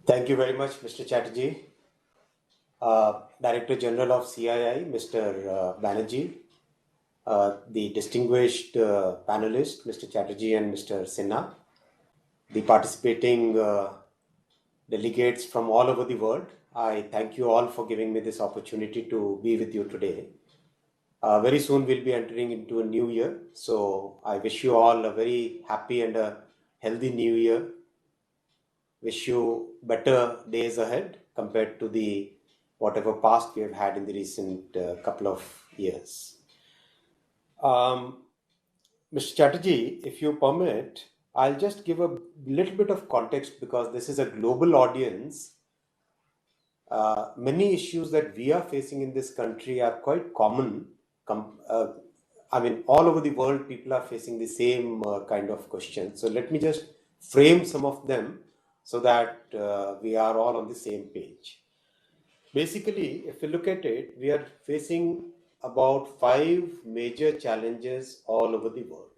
Thank you very much, Mr. Chatterjee. Director General of CII, Mr. Banerjee, the distinguished panelists, Mr. Chatterjee and Mr. Sinha, the participating delegates from all over the world. I thank you all for giving me this opportunity to be with you today. Very soon we'll be entering into a new year. So I wish you all a very happy and a healthy new year. Wish you better days ahead compared to the whatever past we have had in the recent couple of years. Mr. Chatterjee, if you permit, I'll just give a little bit of context because this is a global audience. Many issues that we are facing in this country are quite common. All over the world, people are facing the same kind of questions. So let me just frame some of them so that we are all on the same page. Basically, if you look at it, we are facing about 5 major challenges all over the world.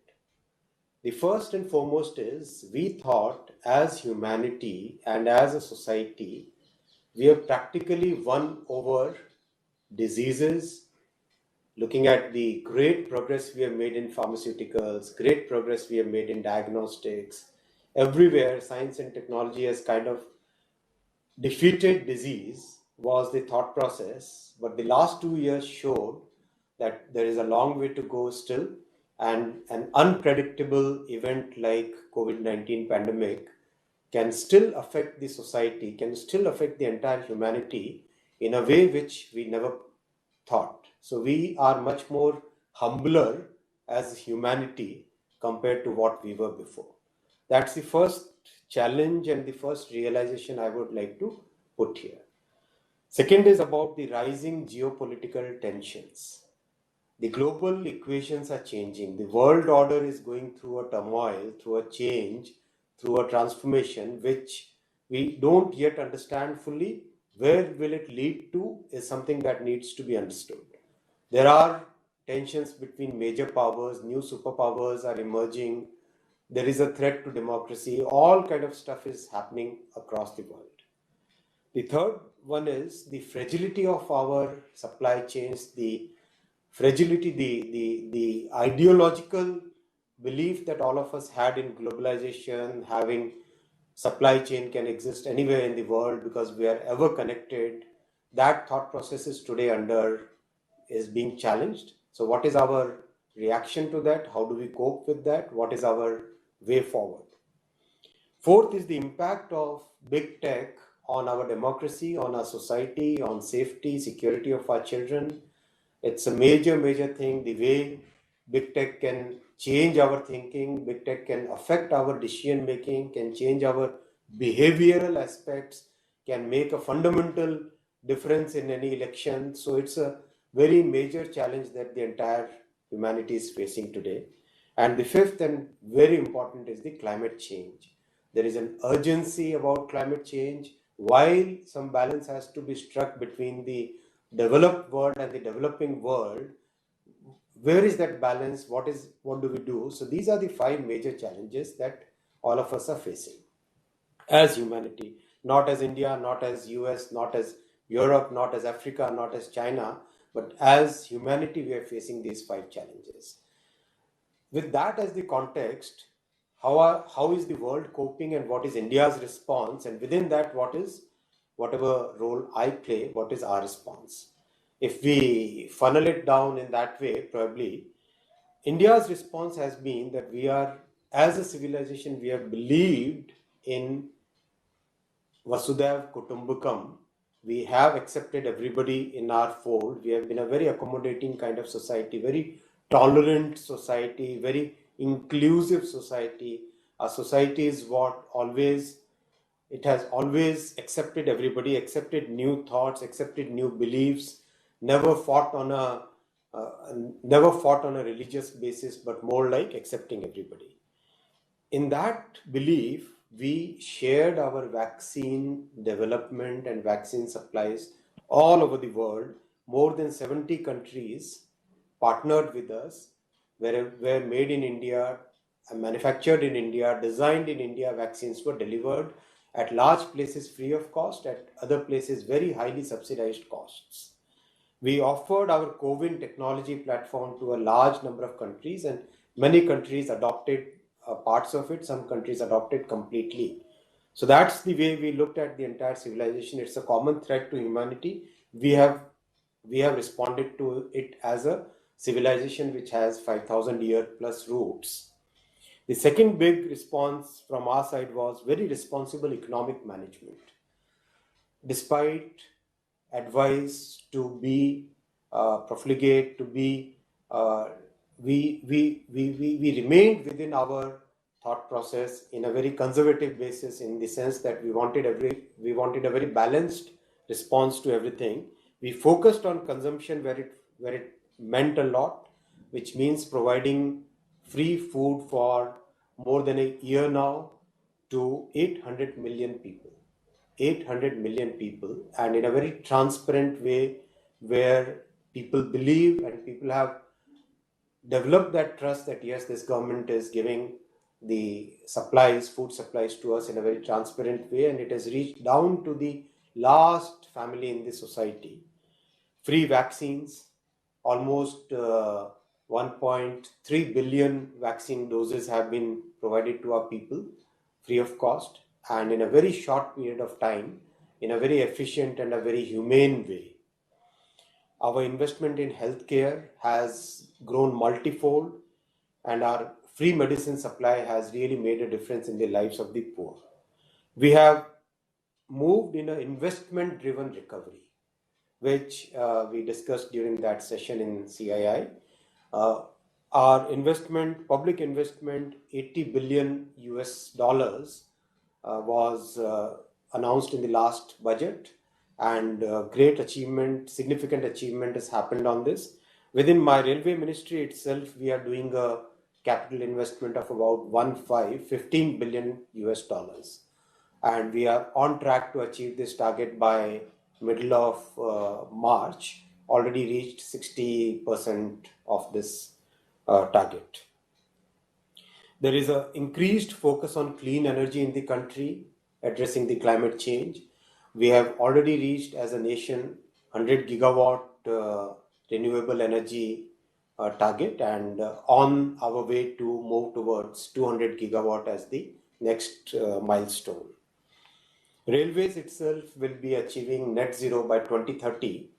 The first and foremost is we thought as humanity and as a society, we have practically won over diseases, looking at the great progress we have made in pharmaceuticals, great progress we have made in diagnostics. Everywhere, science and technology has kind of defeated disease was the thought process, but the last 2 years showed that there is a long way to go still, and an unpredictable event like COVID-19 pandemic can still affect the society, can still affect the entire humanity in a way which we never thought. So we are much more humbler as humanity compared to what we were before. That's the first challenge and the first realization I would like to put here. Second is about the rising geopolitical tensions. The global equations are changing. The world order is going through a turmoil, through a change, through a transformation, which we don't yet understand fully. Where will it lead to is something that needs to be understood. There are tensions between major powers, new superpowers are emerging. There is a threat to democracy. All kind of stuff is happening across the world. The third one is the fragility of our supply chains, the fragility, the ideological belief that all of us had in globalization, having supply chain can exist anywhere in the world because we are ever connected. That thought process is today is being challenged. So what is our reaction to that? How do we cope with that? What is our way forward? Fourth is the impact of big tech on our democracy, on our society, on safety, security of our children. It's a major thing. The way big tech can change our thinking, big tech can affect our decision making, can change our behavioral aspects, can make a fundamental difference in any election. So it's a very major challenge that the entire humanity is facing today. And the fifth and very important is the climate change. There is an urgency about climate change. While some balance has to be struck between the developed world and the developing world, where is that balance? What do we do? So these are the 5 major challenges that all of us are facing as humanity, not as India, not as US, not as Europe, not as Africa, not as China, but as humanity we are facing these 5 challenges. With that as the context, how is the world coping and what is India's response? And within that, what is whatever role I play, what is our response? If we funnel it down in that way, probably India's response has been that we are, as a civilization, we have believed in Vasudhaiva Kutumbakam. We have accepted everybody in our fold. We have been a very accommodating kind of society, very tolerant society, very inclusive society. Our society is it has always accepted everybody, accepted new thoughts, accepted new beliefs, never fought on a religious basis, but more like accepting everybody. In that belief, we shared our vaccine development and vaccine supplies all over the world. More than 70 countries partnered with us, were made in India, manufactured in India, designed in India, vaccines were delivered. At large places free of cost, at other places very highly subsidized costs. We offered our CoWIN technology platform to a large number of countries, and many countries adopted parts of it, some countries adopted completely. So that's the way we looked at the entire civilization. It's a common threat to humanity. We have responded to it as a civilization which has 5,000 year plus roots. The second big response from our side was very responsible economic management. Despite advice to be profligate, to be we remained within our thought process in a very conservative basis, in the sense that we wanted a very balanced response to everything. We focused on consumption where it meant a lot, which means providing free food for more than a year now to 800 million people. 800 million people, and in a very transparent way, where people believe and people have developed that trust that yes, this government is giving the supplies, food supplies to us in a very transparent way, and it has reached down to the last family in the society. Free vaccines, almost 1.3 billion vaccine doses have been provided to our people free of cost, and in a very short period of time, in a very efficient and a very humane way. Our investment in healthcare has grown multifold, and our free medicine supply has really made a difference in the lives of the poor. We have moved in an investment driven recovery, which we discussed during that session in CII. Our investment, public investment, 80 billion US dollars was announced in the last budget, and great achievement, significant achievement has happened on this. Within my railway ministry itself, we are doing a capital investment of about 15 billion US dollars, and we are on track to achieve this target by middle of March. Already reached 60% of this target. There is an increased focus on clean energy in the country, addressing the climate change. We have already reached as a nation 100 gigawatt renewable energy target, and on our way to move towards 200 gigawatt as the next milestone. Railways itself will be achieving net zero by 2030,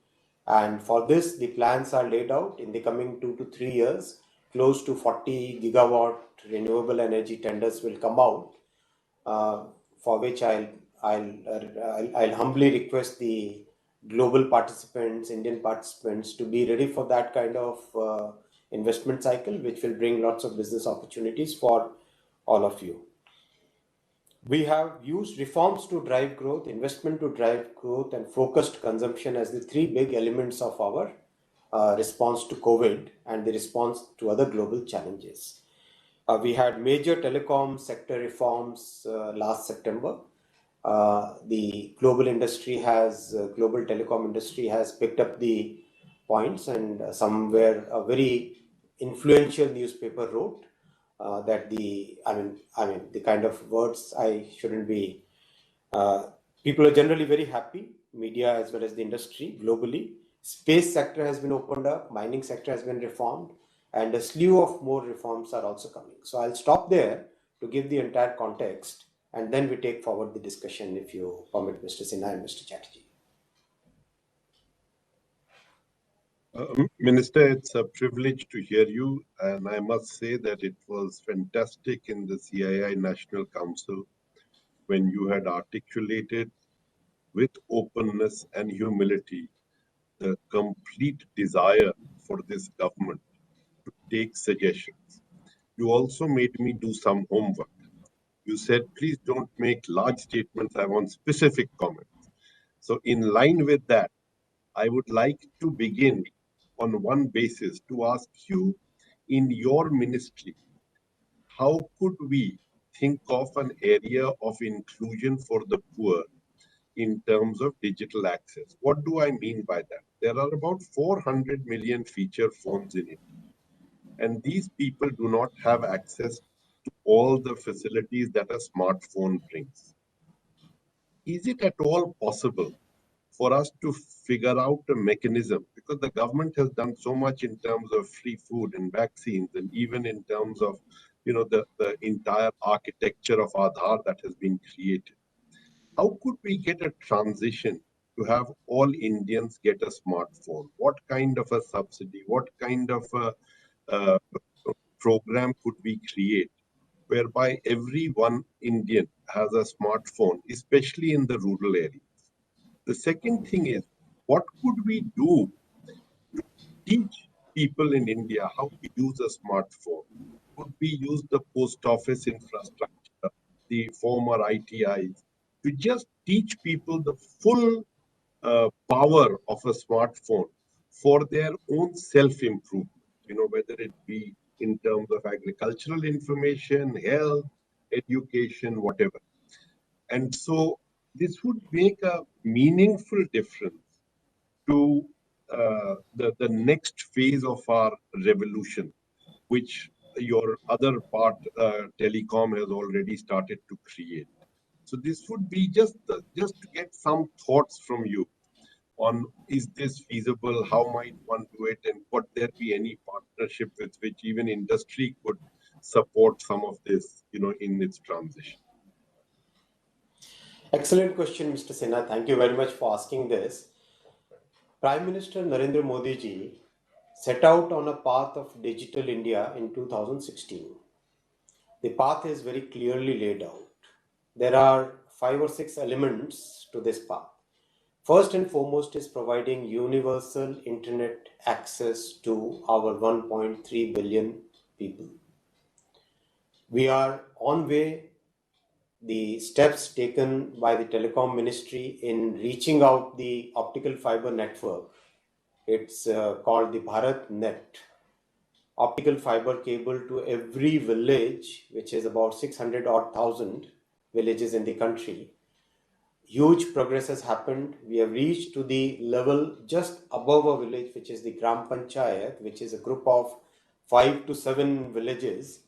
and for this the plans are laid out in the coming 2 to 3 years. Close to 40 gigawatt renewable energy tenders will come out, for which I'll humbly request the global participants, Indian participants, to be ready for that kind of investment cycle, which will bring lots of business opportunities for all of you. We have used reforms to drive growth, investment to drive growth, and focused consumption as the three big elements of our response to COVID and the response to other global challenges. We had major telecom sector reforms last September. The global telecom industry has picked up the points, and somewhere a very influential newspaper wrote that the kind of words I shouldn't be. People are generally very happy, media as well as the industry globally. Space sector has been opened up, mining sector has been reformed, and a slew of more reforms are also coming. So I'll stop there to give the entire context, and then we take forward the discussion, if you permit, Mr. Sinha and Mr. Chatterjee. Minister, it's a privilege to hear you, and I must say that it was fantastic in the CII National Council when you had articulated with openness and humility the complete desire for this government to take suggestions. You also made me do some homework. You said, please don't make large statements, I want specific comments. So in line with that, I would like to begin on one basis to ask you, in your ministry, how could we think of an area of inclusion for the poor in terms of digital access? What do I mean by that? There are about 400 million feature phones in India, and these people do not have access to all the facilities that a smartphone brings. is it at all possible for us to figure out a mechanism? Because the government has done so much in terms of free food and vaccines, and even in terms of, the entire architecture of Aadhaar that has been created. How could we get a transition to have all Indians get a smartphone? What kind of a subsidy, what kind of a uh, program could we create whereby every one Indian has a smartphone, especially in the rural area? The second thing is, what could we do to teach people in India how to use a smartphone? Could we use the post office infrastructure, the former ITIs, to just teach people the full power of a smartphone for their own self improvement? Whether it be in terms of agricultural information, health, education, whatever. And so this would make a meaningful difference to the next phase of our revolution, which your other part, telecom, has already started to create. So this would be just to get some thoughts from you on, is this feasible? How might one do it? And would there be any partnership with which even industry could support some of this, in its transition? Excellent question, Mr. Sinha. Thank you very much for asking this. Prime Minister Narendra Modi ji set out on a path of digital India in 2016. The path is very clearly laid out. There are 5 or 6 elements to this path. First and foremost is providing universal internet access to our 1.3 billion people. We are on way. The steps taken by the telecom ministry in reaching out the optical fiber network, it's called the Bharat Net, optical fiber cable to every village, which is about 600 odd thousand villages in the country. Huge progress has happened. We have reached to the level just above a village, which is the Gram Panchayat, which is a group of 5 to 7 villages,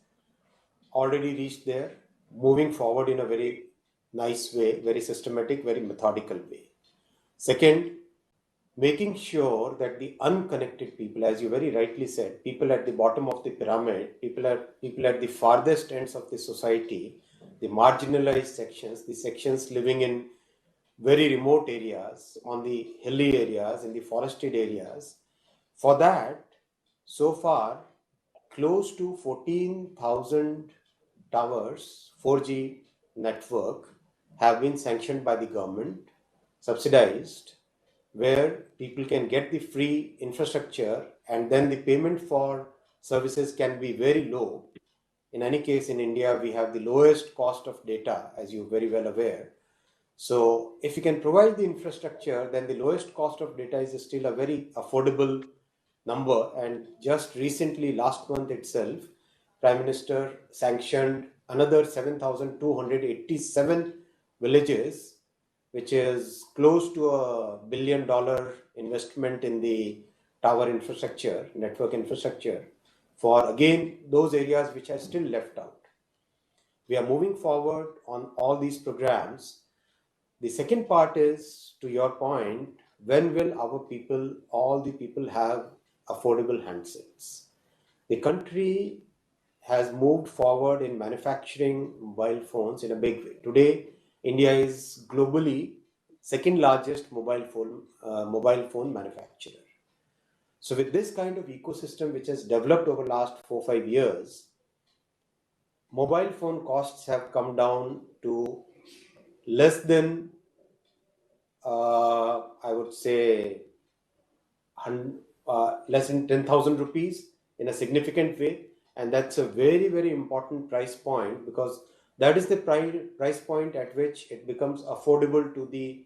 already reached there, moving forward in a very nice way, very systematic, very methodical way. Second, making sure that the unconnected people, as you very rightly said, people at the bottom of the pyramid, people at the farthest ends of the society, the marginalized sections, the sections living in very remote areas, on the hilly areas, in the forested areas. For that, so far, close to 14,000 towers, 4G network, have been sanctioned by the government, subsidized, where people can get the free infrastructure and then the payment for services can be very low. In any case, in India, we have the lowest cost of data, as you're very well aware. So if you can provide the infrastructure, then the lowest cost of data is still a very affordable number. And just recently, last month itself, Prime Minister sanctioned another 7,287 villages, which is close to $1 billion investment in the tower infrastructure, network infrastructure, for again those areas which are still left out. We are moving forward on all these programs. The second part is, to your point, when will our people, all the people, have affordable handsets? The country has moved forward in manufacturing mobile phones in a big way. Today, India is globally second largest mobile phone manufacturer. So with this kind of ecosystem which has developed over last 4 or 5 years, mobile phone costs have come down to less than I would say less than 10,000 rupees in a significant way. And that's a very, very important price point, because that is the price point at which it becomes affordable to the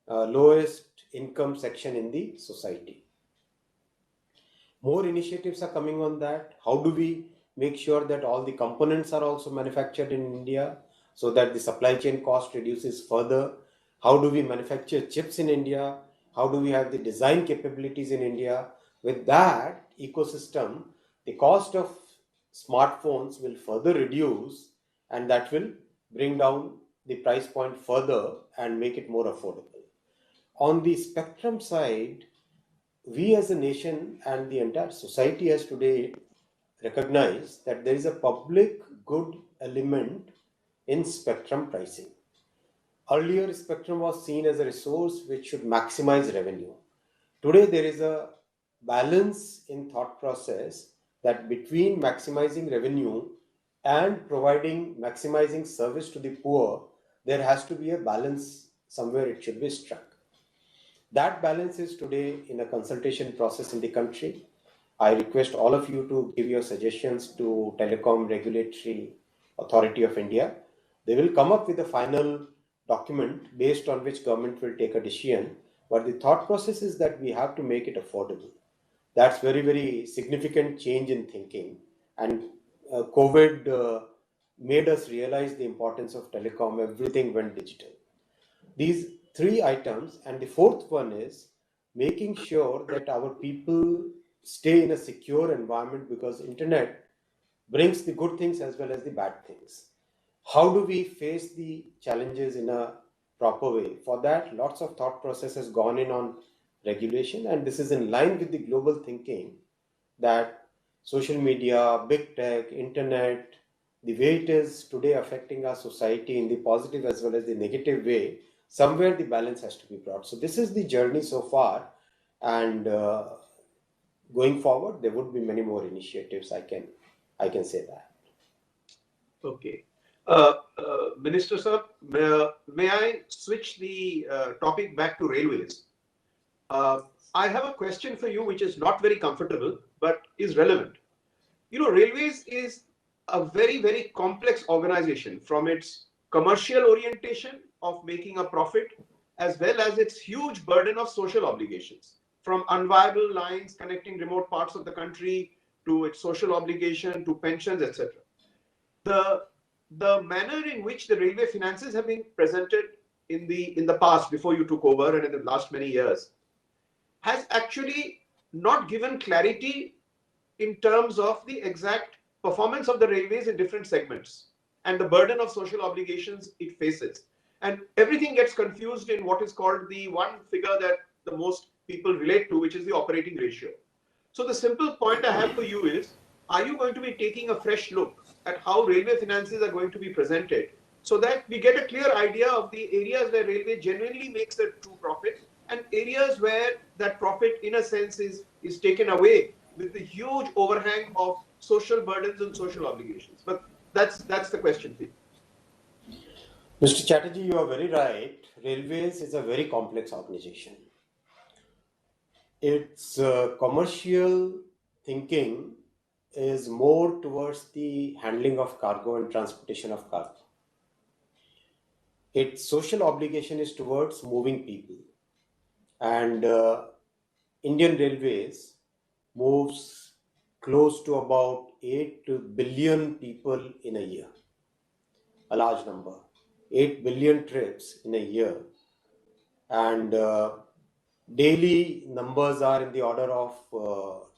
lowest income section in the society. More initiatives are coming on that. How do we make sure that all the components are also manufactured in India so that the supply chain cost reduces further? How do we manufacture chips in India? How do we have the design capabilities in India? With that ecosystem, the cost of smartphones will further reduce, and that will bring down the price point further and make it more affordable. On the spectrum side, we as a nation and the entire society has today recognized that there is a public good element in spectrum pricing. Earlier, spectrum was seen as a resource which should maximize revenue. Today, there is a balance in thought process that between maximizing revenue and providing maximizing service to the poor, there has to be a balance somewhere it should be struck. That balance is today in a consultation process in the country. I request all of you to give your suggestions to Telecom Regulatory Authority of India. They will come up with a final document based on which government will take a decision. But the thought process is that we have to make it affordable. That's very, very significant change in thinking. And COVID made us realize the importance of telecom. Everything went digital. These three items, and the fourth one is making sure that our people stay in a secure environment, because internet brings the good things as well as the bad things. How do we face the challenges in a proper way? For that, lots of thought process has gone in on regulation, and this is in line with the global thinking that social media, big tech, internet, the way it is today affecting our society in the positive as well as the negative way, somewhere the balance has to be brought. So this is the journey so far, and going forward, there would be many more initiatives. I can say that. Okay. Minister sir, may I switch the topic back to railways? I have a question for you which is not very comfortable but is relevant. You know, railways is a very, very complex organization, from its commercial orientation of making a profit as well as its huge burden of social obligations, from unviable lines connecting remote parts of the country to its social obligation to pensions, etc. The manner in which the railway finances have been presented in the past, before you took over, and in the last many years, has actually not given clarity in terms of the exact performance of the railways in different segments and the burden of social obligations it faces. And everything gets confused in what is called the one figure that the most people relate to, which is the operating ratio. So the simple point I have for you is, are you going to be taking a fresh look at how railway finances are going to be presented, so that we get a clear idea of the areas where railway genuinely makes a true profit, and areas where that profit in a sense is taken away with the huge overhang of social burdens and social obligations? But that's the question for you. Mr. Chatterjee, you are very right. Railways is a very complex organization. Its commercial thinking is more towards the handling of cargo and transportation of cargo. Its social obligation is towards moving people. And Indian Railways moves close to about 8 billion people in a year, a large number, 8 billion trips in a year. And daily numbers are in the order of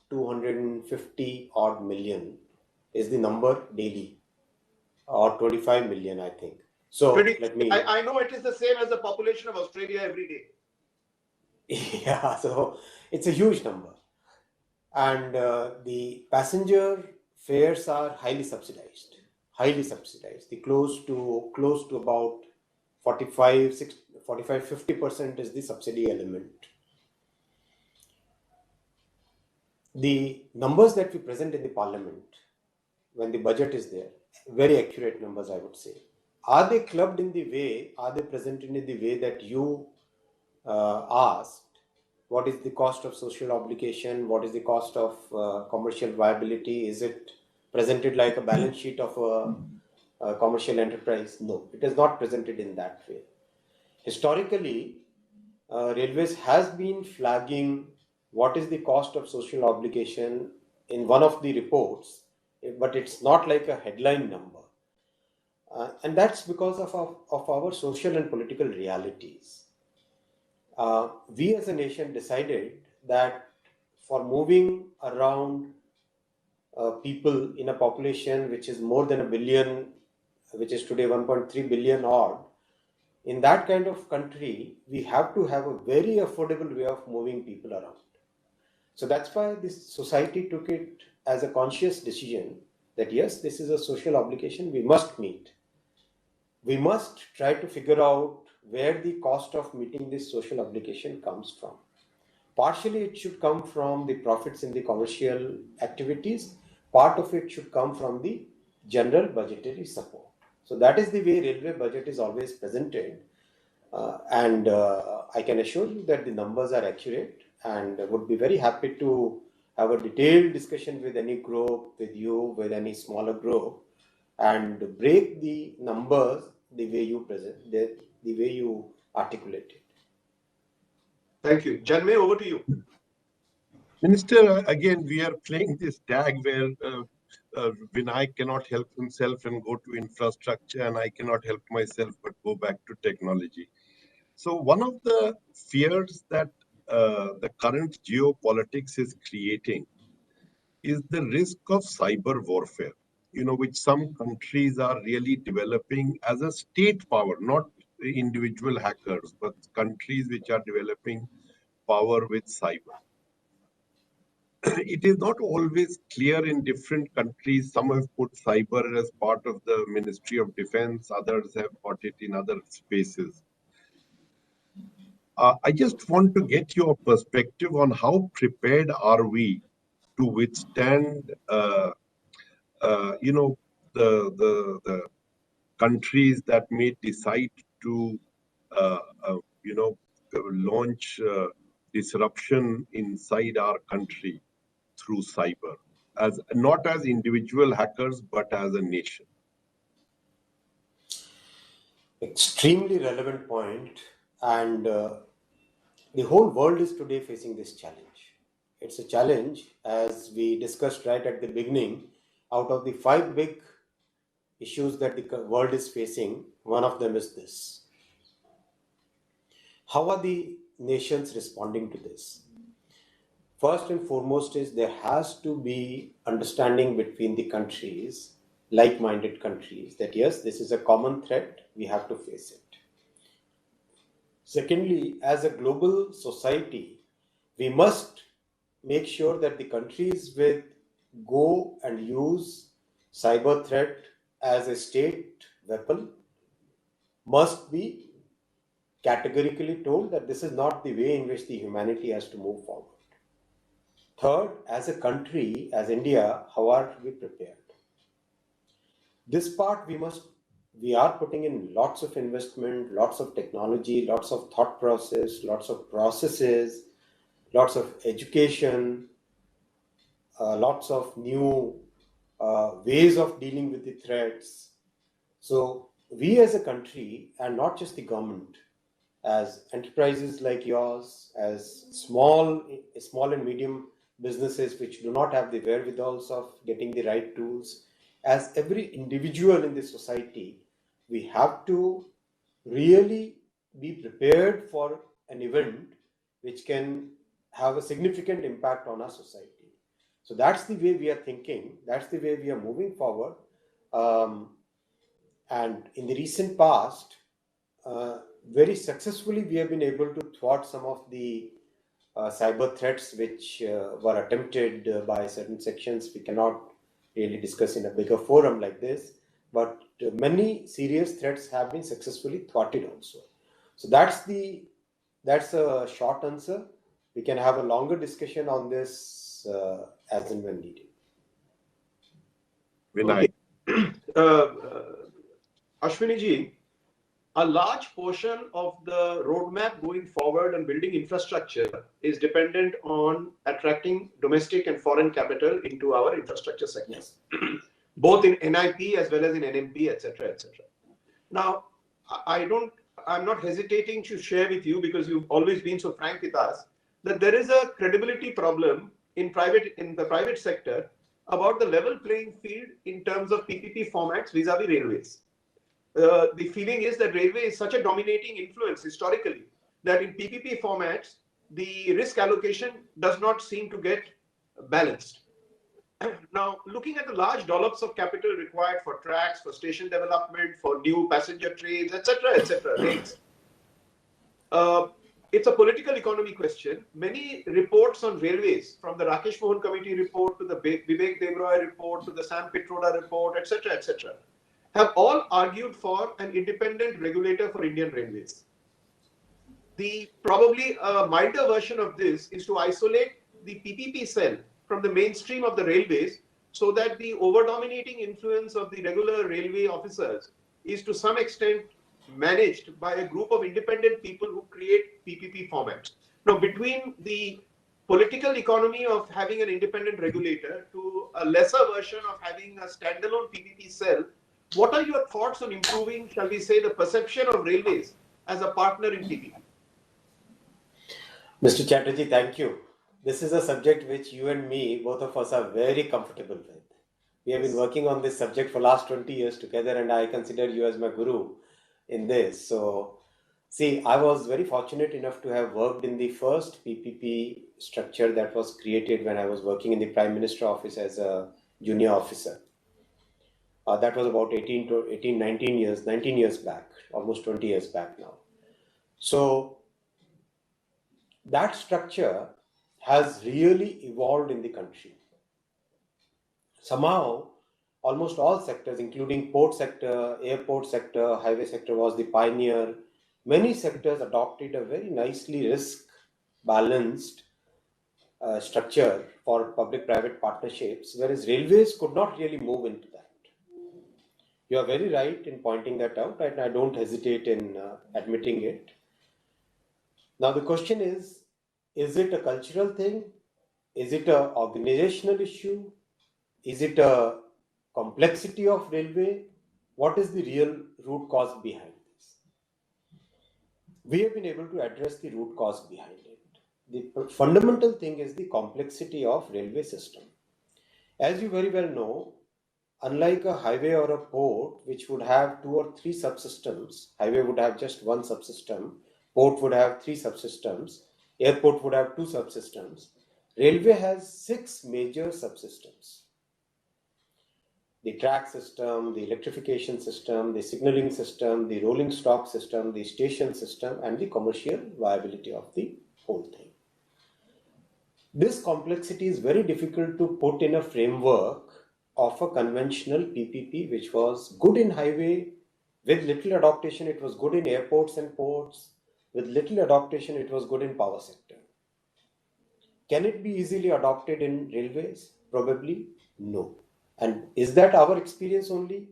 250 odd million is the number daily, or 25 million, I think. So let me. I know it is the same as the population of Australia every day. Yeah, so it's a huge number. And the passenger fares are highly subsidized, the close to about 45-50% is the subsidy element. The numbers that we present in the parliament when the budget is there, very accurate numbers, I would say. Are they clubbed in the way, are they presented in the way that you asked? What is the cost of social obligation? What is the cost of commercial viability? Is it presented like a balance sheet of a commercial enterprise? No, it is not presented in that way. Historically, Railways has been flagging what is the cost of social obligation in one of the reports, but it's not like a headline number. And that's because of our social and political realities. We as a nation decided that for moving around people in a population which is more than a billion, which is today 1.3 billion odd, In that kind of country, we have to have a very affordable way of moving people around. So that's why this society took it as a conscious decision that yes, this is a social obligation we must meet. We must try to figure out where the cost of meeting this social obligation comes from. Partially, it should come from the profits in the commercial activities. Part of it should come from the general budgetary support. So that is the way railway budget is always presented. And I can assure you that the numbers are accurate, and would be very happy to have a detailed discussion with any group, with you, with any smaller group, and break the numbers the way you present, the way you articulate it. Thank you. Janmay, over to you. Minister, again, we are playing this tag where Vinay cannot help himself and go to infrastructure, and I cannot help myself but go back to technology. So one of the fears that the current geopolitics is creating is the risk of cyber warfare, which some countries are really developing as a state power, not individual hackers, but countries which are developing power with cyber. It is not always clear in different countries. Some have put cyber as part of the Ministry of Defense, others have put it in other spaces. I just want to get your perspective on how prepared are we to withstand, the countries that may decide to, uh, launch disruption inside our country through cyber, as not as individual hackers, but as a nation. Extremely relevant point, and the whole world is today facing this challenge. It's a challenge, as we discussed right at the beginning. Out of the 5 big issues that the world is facing, one of them is this. How are the nations responding to this? First and foremost is there has to be understanding between the countries, like-minded countries, that yes, this is a common threat, we have to face it. Secondly, as a global society, we must make sure that the countries with go and use cyber threat as a state weapon must be categorically told that this is not the way in which the humanity has to move forward. Third, as a country, as India, how are we prepared? This part we are putting in lots of investment, lots of technology, lots of thought process, lots of processes, lots of education, lots of new ways of dealing with the threats. So we as a country, and not just the government, as enterprises like yours, as small and medium businesses which do not have the wherewithals of getting the right tools, as every individual in this society, we have to really be prepared for an event which can have a significant impact on our society. So that's the way we are thinking, that's the way we are moving forward. And in the recent past, very successfully, we have been able to thwart some of the cyber threats which were attempted by certain sections. We cannot really discuss in a bigger forum like this, but many serious threats have been successfully thwarted also. So that's a short answer. We can have a longer discussion on this as and when needed. Vinay. Ashwini ji, a large portion of the roadmap going forward and building infrastructure is dependent on attracting domestic and foreign capital into our infrastructure sector, Yes. both in NIP as well as in NMP, etc., etc. Now, I'm not hesitating to share with you, because you've always been so frank with us, that there is a credibility problem in the private sector about the level playing field in terms of PPP formats vis-a-vis railways. The feeling is that railway is such a dominating influence historically that in PPP formats, the risk allocation does not seem to get balanced. Now, looking at the large dollops of capital required for tracks, for station development, for new passenger trains, etc., rails, uh, it's a political economy question. Many reports on railways, from the Rakesh Mohan Committee report to the Vivek Devroy report to the Sam Pitroda report, etc., have all argued for an independent regulator for Indian railways. The probably a milder version of this is to isolate the PPP cell from the mainstream of the railways so that the over-dominating influence of the regular railway officers is to some extent managed by a group of independent people who create PPP formats. Now, between the political economy of having an independent regulator to a lesser version of having a standalone PPP cell, what are your thoughts on improving, shall we say, the perception of railways as a partner in PPP? Mr. Chatterjee, thank you. This is a subject which you and me, both of us, are very comfortable with. We have been working on this subject for last 20 years together, and I consider you as my guru in this. So, see, I was very fortunate enough to have worked in the first PPP structure that was created when I was working in the Prime Minister office as a junior officer. That was about 19 years back, almost 20 years back now. So, that structure has really evolved in the country. Somehow, almost all sectors, including port sector, airport sector, highway sector, was the pioneer. Many sectors adopted a very nicely risk-balanced structure for public-private partnerships, whereas railways could not really move into that. You are very right in pointing that out, and I don't hesitate in admitting it. Now, the question is it a cultural thing? Is it an organizational issue? Is it a complexity of railway? What is the real root cause behind this? We have been able to address the root cause behind it. The fundamental thing is the complexity of railway system. As you very well know, unlike a highway or a port, which would have 2 or 3 subsystems, highway would have just one subsystem, port would have 3 subsystems, airport would have 2 subsystems. Railway has 6 major subsystems. The track system, the electrification system, the signaling system, the rolling stock system, the station system, and the commercial viability of the whole thing. This complexity is very difficult to put in a framework of a conventional PPP, which was good in highway. With little adaptation, it was good in airports and ports. With little adaptation, it was good in power sector. Can it be easily adopted in railways? Probably no. And is that our experience only?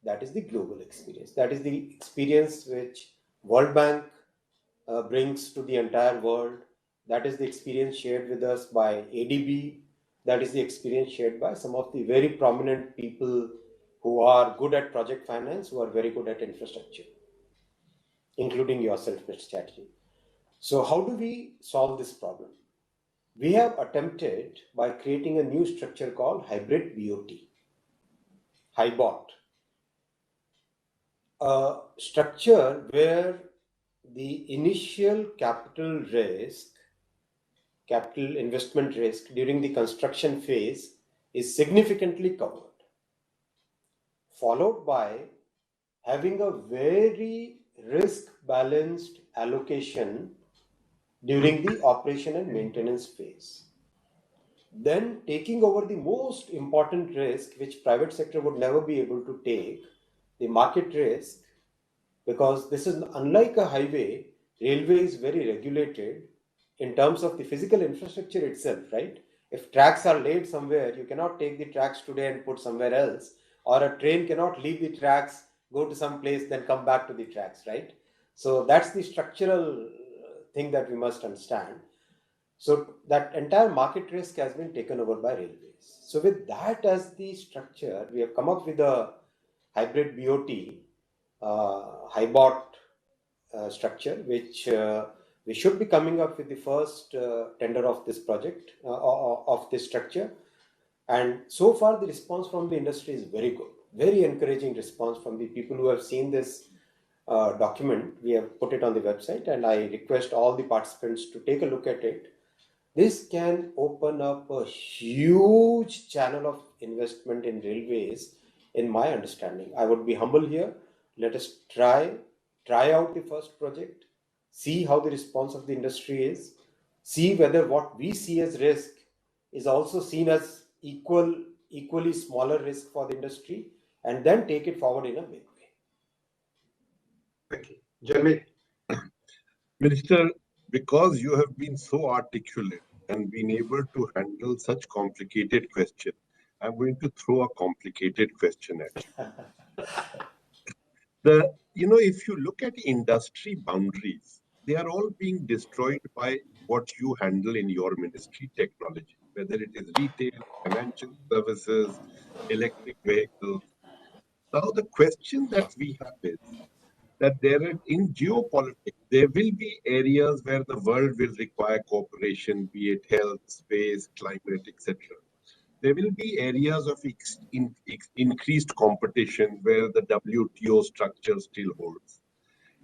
That is the global experience. That is the experience which World Bank brings to the entire world. That is the experience shared with us by ADB. That is the experience shared by some of the very prominent people who are good at project finance, who are very good at infrastructure, including yourself, Mr. Chatterjee. So how do we solve this problem? We have attempted by creating a new structure called hybrid BOT, HIBOT, a structure where the initial capital investment risk during the construction phase is significantly covered, followed by having a very risk-balanced allocation during the operation and maintenance phase. Then taking over the most important risk, which private sector would never be able to take, the market risk, because this is unlike a highway, railway is very regulated in terms of the physical infrastructure itself, right? If tracks are laid somewhere, you cannot take the tracks today and put somewhere else, or a train cannot leave the tracks, go to some place, then come back to the tracks, right? So that's the structural thing that we must understand. So that entire market risk has been taken over by railways. So with that as the structure, we have come up with a hybrid BOT, HIBOT structure, which we should be coming up with the first tender of this project, of this structure. And so far the response from the industry is very good, very encouraging response from the people who have seen this document. We have put it on the website, and I request all the participants to take a look at it. This can open up a huge channel of investment in railways, in my understanding. I would be humble here. Let us try out the first project, see how the response of the industry is, see whether what we see as risk is also seen as equally smaller risk for the industry, and then take it forward in a big way. Thank you. Jeremy. Minister, because you have been so articulate and been able to handle such complicated questions, I'm going to throw a complicated question at you. If you look at industry boundaries, they are all being destroyed by what you handle in your ministry, technology, whether it is retail, financial services, electric vehicles. Now, the question that we have is that in geopolitics, there will be areas where the world will require cooperation, be it health, space, climate, etc. There will be areas of increased competition where the WTO structure still holds.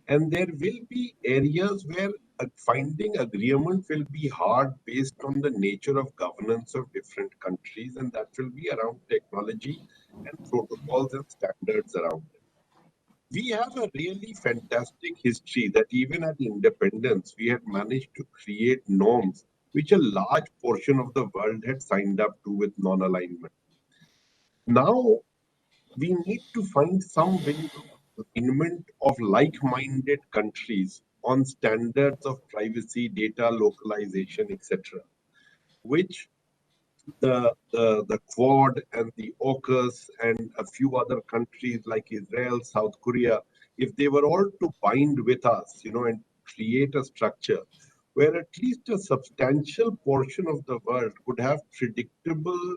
And there will be areas where finding agreement will be hard based on the nature of governance of different countries, and that will be around technology and protocols and standards around it. We have a really fantastic history that even at independence, we had managed to create norms which a large portion of the world had signed up to with non-alignment. Now, we need to find some way of alignment of like-minded countries on standards of privacy, data localization, etc., which the Quad and the AUKUS and a few other countries like Israel, South Korea, if they were all to bind with us, and create a structure where at least a substantial portion of the world could have predictable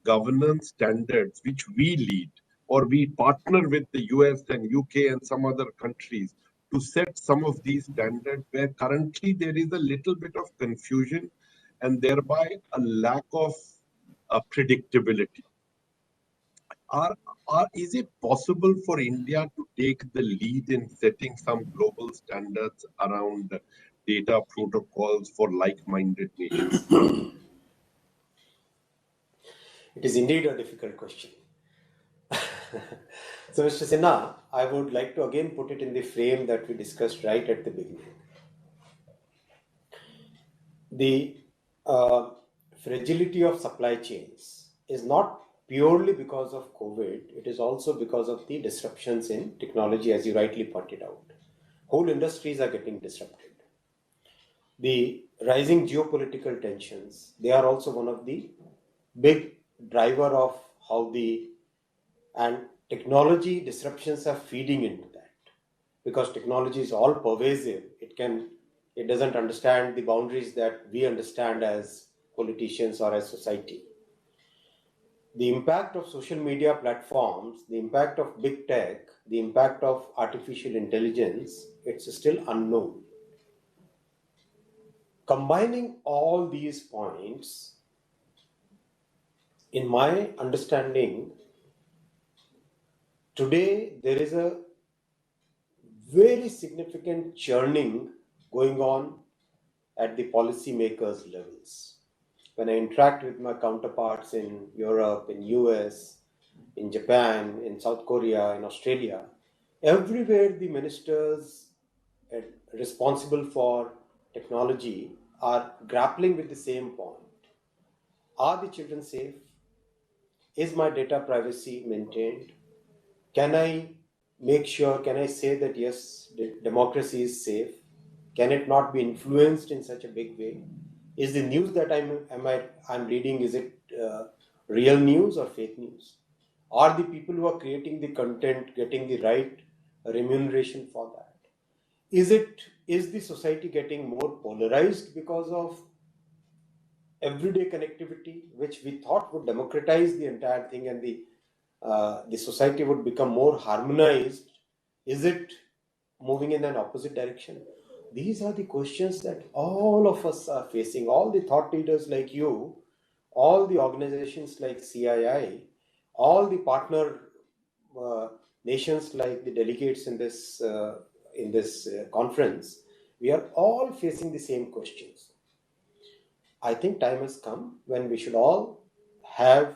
governance standards which we lead, or we partner with the US and UK and some other countries to set some of these standards where currently there is a little bit of confusion and thereby a lack of predictability. Is it possible for India to take the lead in setting some global standards around data protocols for like-minded nations? It is indeed a difficult question. So, Mr. Sinha, I would like to again put it in the frame that we discussed right at the beginning. The fragility of supply chains is not purely because of COVID, it is also because of the disruptions in technology, as you rightly pointed out. Whole industries are getting disrupted. The rising geopolitical tensions, they are also one of the big driver of how and technology disruptions are feeding into that, because technology is all pervasive. It doesn't understand the boundaries that we understand as politicians or as society. The impact of social media platforms, the impact of big tech, the impact of artificial intelligence, it's still unknown. Combining all these points, in my understanding, today there is a very significant churning going on at the policymakers levels. When I interact with my counterparts in Europe, in US, in Japan, in South Korea, in Australia, everywhere the ministers responsible for technology are grappling with the same point. Are the children safe? Is my data privacy maintained? Can I make sure, can I say that yes, democracy is safe? Can it not be influenced in such a big way? Is the news that I'm reading, is it real news or fake news? Are the people who are creating the content getting the right remuneration for that? Is the society getting more polarized because of everyday connectivity, which we thought would democratize the entire thing and the society would become more harmonized? Is it moving in an opposite direction? These are the questions that all of us are facing, all the thought leaders like you, all the organizations like CII, all the partner nations like the delegates in this conference. We are all facing the same questions. I think time has come when we should all have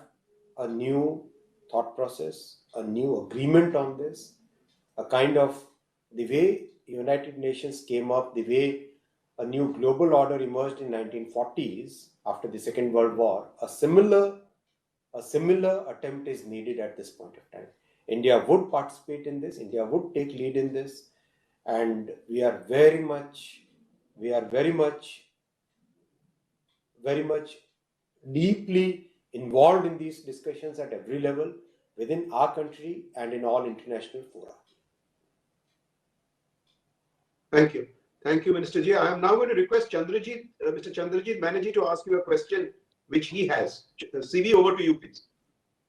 a new thought process, a new agreement on this, a kind of the way United Nations came up, the way a new global order emerged in 1940s after the Second World War. A similar attempt is needed at this point of time. India would participate in this. India would take lead in this, and we are very much deeply involved in these discussions at every level within our country and in all international fora. Thank you. Thank you, Minister Ji. I am now going to request Chandrajit, Mr. Chandrajit Banerjee to ask you a question which he has. CV, over to you, please.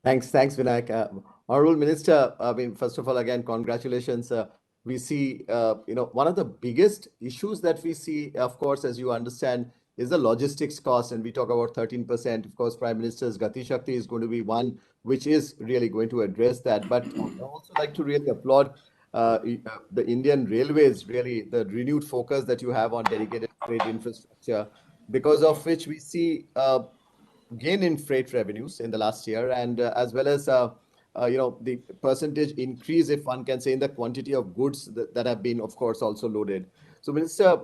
Thanks, Vinayak. Honorable Minister, I mean, first of all, again, congratulations. We see, one of the biggest issues that we see, of course, as you understand, is the logistics cost, and we talk about 13%. Of course, Prime Minister's Gati Shakti is going to be one which is really going to address that. But I also like to really applaud the Indian Railways, really the renewed focus that you have on dedicated freight infrastructure, because of which we see gain in freight revenues in the last year, and as well as the percentage increase, if one can say, in the quantity of goods that have been, of course, also loaded. So, Minister,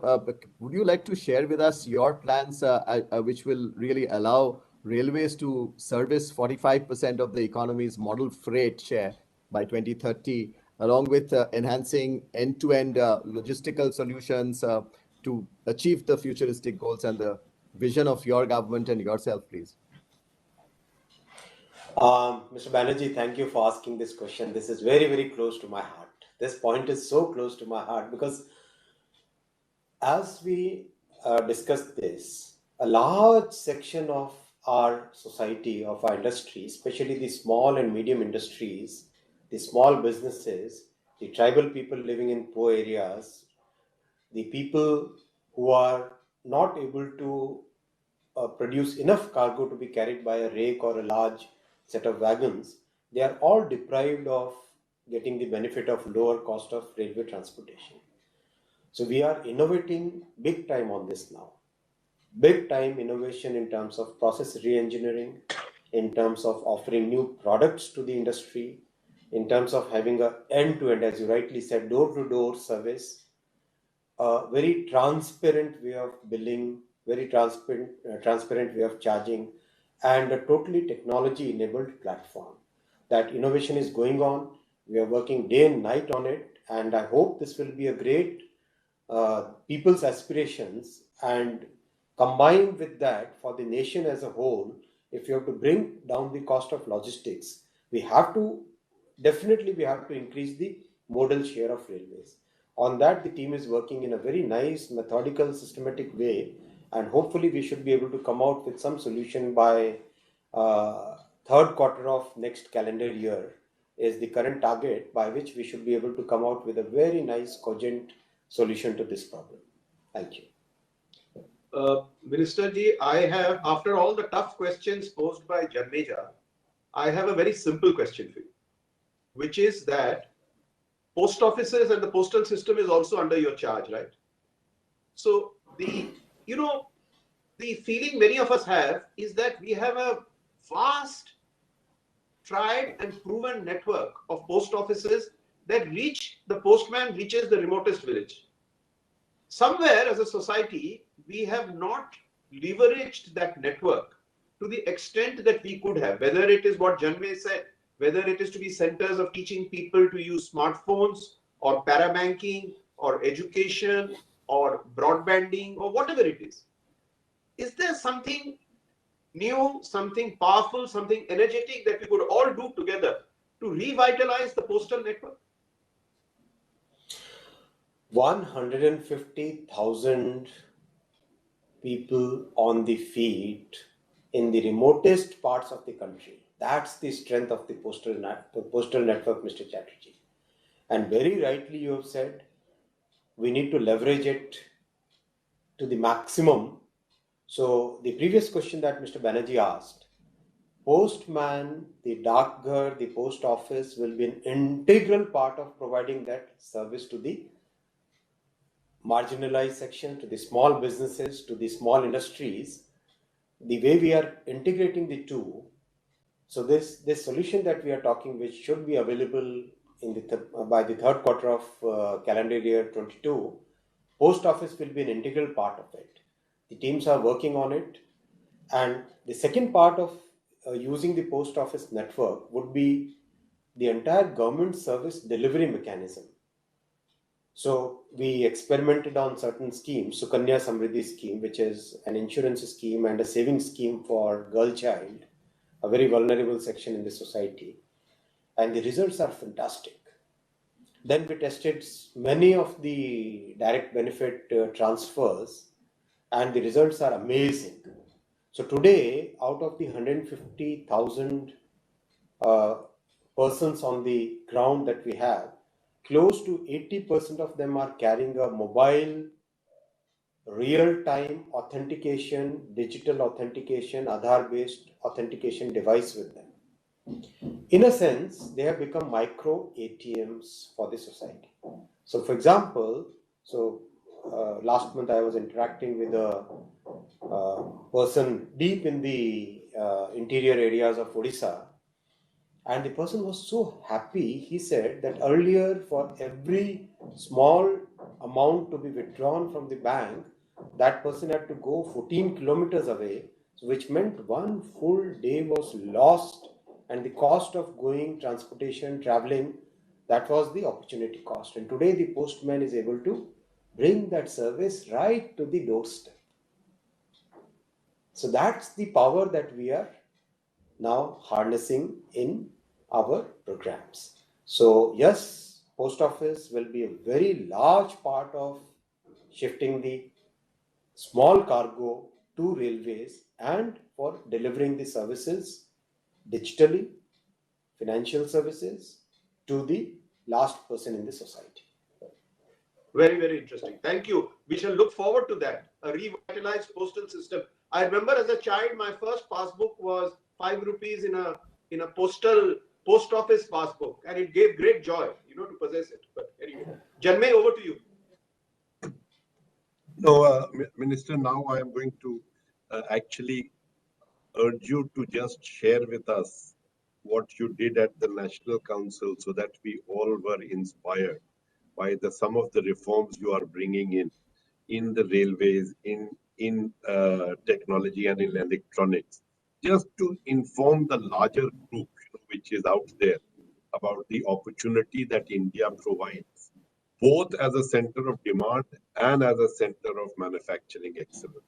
would you like to share with us your plans which will really allow railways to service 45% of the economy's model freight share by 2030, along with enhancing end-to-end logistical solutions to achieve the futuristic goals and the vision of your government and yourself, please? Mr. Banerjee, thank you for asking this question. This is very, very close to my heart. This point is so close to my heart because as we discussed this, a large section of our society, of our industry, especially the small and medium industries, the small businesses, the tribal people living in poor areas, the people who are not able to produce enough cargo to be carried by a rake or a large set of wagons, they are all deprived of getting the benefit of lower cost of railway transportation. So we are innovating big time on this now. Big time innovation in terms of process re-engineering, in terms of offering new products to the industry, in terms of having a end-to-end, as you rightly said, door-to-door service, a very transparent way of billing, very transparent way of charging, and a totally technology-enabled platform. That innovation is going on. We are working day and night on it, and I hope this will be a great people's aspirations, and combined with that, for the nation as a whole, if you have to bring down the cost of logistics, we have to increase the modal share of railways. On that, the team is working in a very nice, methodical, systematic way, and hopefully we should be able to come out with some solution by third quarter of next calendar year is the current target, by which we should be able to come out with a very nice, cogent solution to this problem. Thank you. Minister Ji, I have, after all the tough questions posed by Janmeja, I have a very simple question for you, which is that post offices and the postal system is also under your charge, right? So the feeling many of us have is that we have a vast, tried and proven network of post offices that the postman reaches the remotest village. Somewhere as a society, we have not leveraged that network to the extent that we could have, whether it is what Janmay said, whether it is to be centers of teaching people to use smartphones or parabanking or education or broadbanding or whatever it is. Is there something new, something powerful, something energetic that we could all do together to revitalize the postal network? 150,000 people on the feet in the remotest parts of the country. That's the strength of the postal network, Mr. Chatterjee. And very rightly you have said, we need to leverage it to the maximum. So the previous question that Mr. Banerjee asked, postman, the Dakghar, the post office will be an integral part of providing that service to the marginalized section, to the small businesses, to the small industries. the way we are integrating the two, so this solution that we are talking, which should be available in by the third quarter of calendar year 22, post office will be an integral part of it. The teams are working on it, and the second part of using the post office network would be the entire government service delivery mechanism. So we experimented on certain schemes, Sukanya Samriddhi scheme, which is an insurance scheme and a savings scheme for girl child, a very vulnerable section in the society. And the results are fantastic. Then we tested many of the direct benefit transfers, and the results are amazing. So today, out of the 150,000 persons on the ground that we have, close to 80% of them are carrying a mobile real-time authentication, digital authentication, Aadhaar-based authentication device with them. In a sense, they have become micro ATMs for the society. So for example, last month I was interacting with a person deep in the interior areas of Odisha, and the person was so happy. He said that earlier, for every small amount to be withdrawn from the bank, that person had to go 14 kilometers away, which meant one full day was lost, and the cost of going, transportation, traveling, that was the opportunity cost. And today the postman is able to bring that service right to the doorstep. So that's the power that we are now harnessing in our programs. So yes, post office will be a very large part of shifting the small cargo to railways and for delivering the services digitally, financial services, to the last person in the society. Very, very interesting. Thank you. We shall look forward to that. A revitalized postal system. I remember as a child, my first passbook was 5 rupees in a post office passbook, and it gave great joy, to possess it. But anyway, Janmay, over to you. No, Minister, now I am going to actually urge you to just share with us what you did at the National Council, so that we all were inspired by some of the reforms you are bringing in the railways, in technology and in electronics, just to inform the larger group, which is out there, about the opportunity that India provides, both as a center of demand and as a center of manufacturing excellence.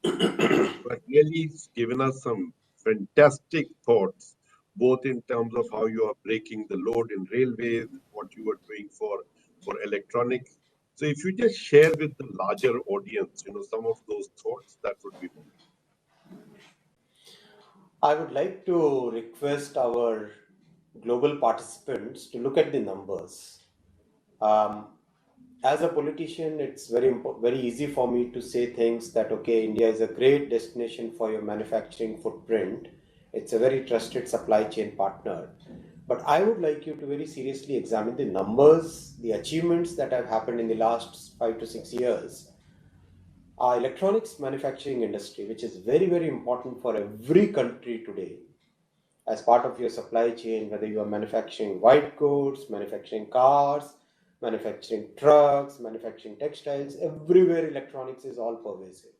But really given us some fantastic thoughts, both in terms of how you are breaking the load in railways, what you are doing for electronics. So if you just share with the larger audience, some of those thoughts, that would be wonderful. I would like to request our global participants to look at the numbers. As a politician, it's very easy for me to say things that, okay, India is a great destination for your manufacturing footprint. It's a very trusted supply chain partner. But I would like you to very seriously examine the numbers, the achievements that have happened in the last 5 to 6 years. Our electronics manufacturing industry, which is very, very important for every country today, as part of your supply chain, whether you are manufacturing white goods, manufacturing cars, manufacturing trucks, manufacturing textiles, everywhere electronics is all pervasive.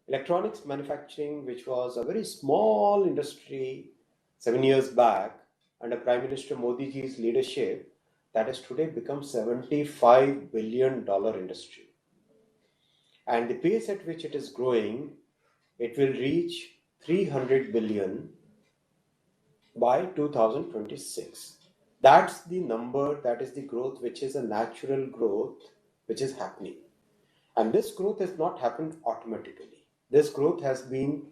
Electronics manufacturing, which was a very small industry 7 years back, under Prime Minister Modi ji's leadership, that has today become $75 billion industry. And the pace at which it is growing, it will reach 300 billion by 2026. That's the number, that is the growth, which is a natural growth, which is happening. And this growth has not happened automatically. This growth has been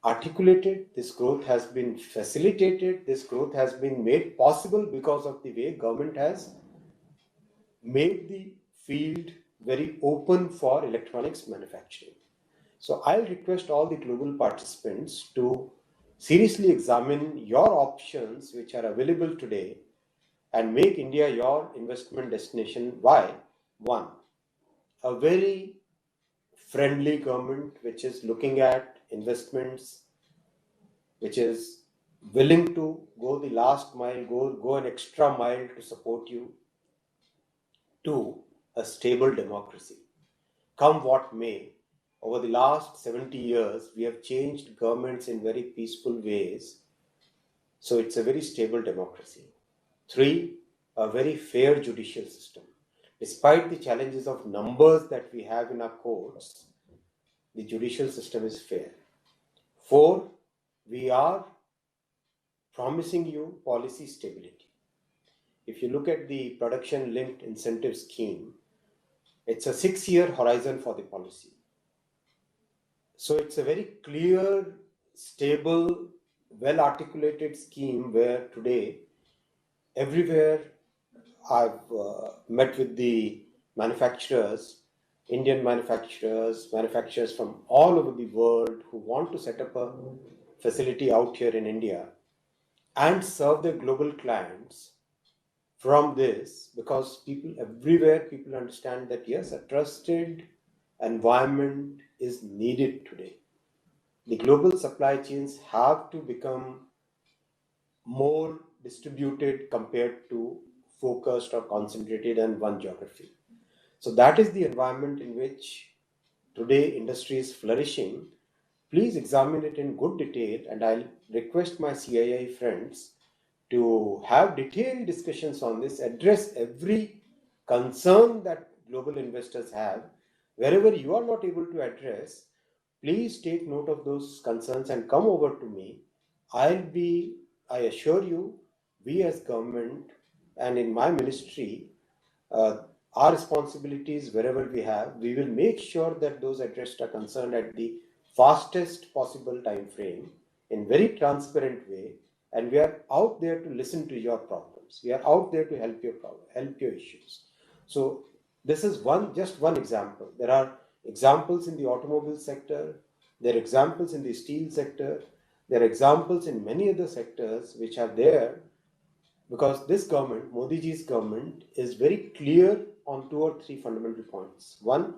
articulated, this growth has been facilitated, this growth has been made possible because of the way government has made the field very open for electronics manufacturing. So I'll request all the global participants to seriously examine your options which are available today and make India your investment destination. Why? One, a very friendly government which is looking at investments which is willing to go the last mile, go an extra mile to support you, to a stable democracy. Come what may, over the last 70 years, we have changed governments in very peaceful ways. So it's a very stable democracy. 3, a very fair judicial system. Despite the challenges of numbers that we have in our courts, the judicial system is fair. 4, we are promising you policy stability. If you look at the production linked incentive scheme, it's a 6-year horizon for the policy. So it's a very clear, stable, well articulated scheme where today, everywhere I've met with the manufacturers, Indian manufacturers from all over the world who want to set up a facility out here in India and serve their global clients from this, because people everywhere, people understand that yes, a trusted environment is needed today. The global supply chains have to become more distributed compared to focused or concentrated in one geography. So that is the environment in which today industry is flourishing. Please examine it in good detail, and I'll request my CII friends to have detailed discussions on this, address every concern that global investors have. Wherever you are not able to address, please take note of those concerns and come over to me. I assure you, we as government and in my ministry, our responsibilities wherever we will make sure that those addressed are concerned at the fastest possible time frame in very transparent way, and we are out there to listen to your problems. We are out there to help your issues. So this is just one example. There are examples in the automobile sector, there are examples in the steel sector, there are examples in many other sectors which are there, because this government, Modi ji's government, is very clear on 2 or 3 fundamental points. 1,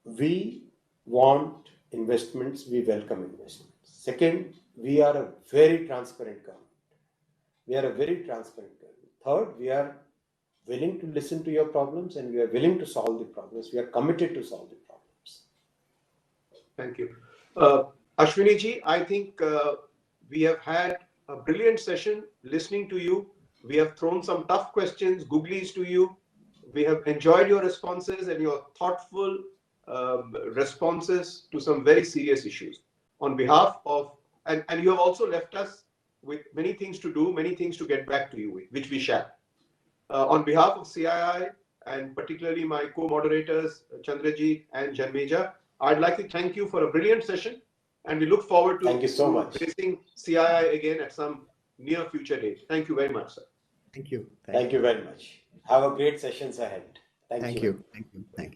we want investments, we welcome investments. Second, we are a very transparent government. Third, we are willing to listen to your problems and we are willing to solve the problems. We are committed to solve the problems. Thank you. Ashwini ji, I think we have had a brilliant session listening to you. We have thrown some tough questions, googlies to you. We have enjoyed your responses and your thoughtful responses to some very serious issues. On behalf of, and you have also left us with many things to do, many things to get back to you with, which we shall. On behalf of CII and particularly my co-moderators, Chandraji and Janmeja, I'd like to thank you for a brilliant session, and we look forward to Thank you so much. facing CII again at some near future date. Thank you very much, sir. Thank you. Thank you very much. Have a great sessions ahead. Thank you. Thank you.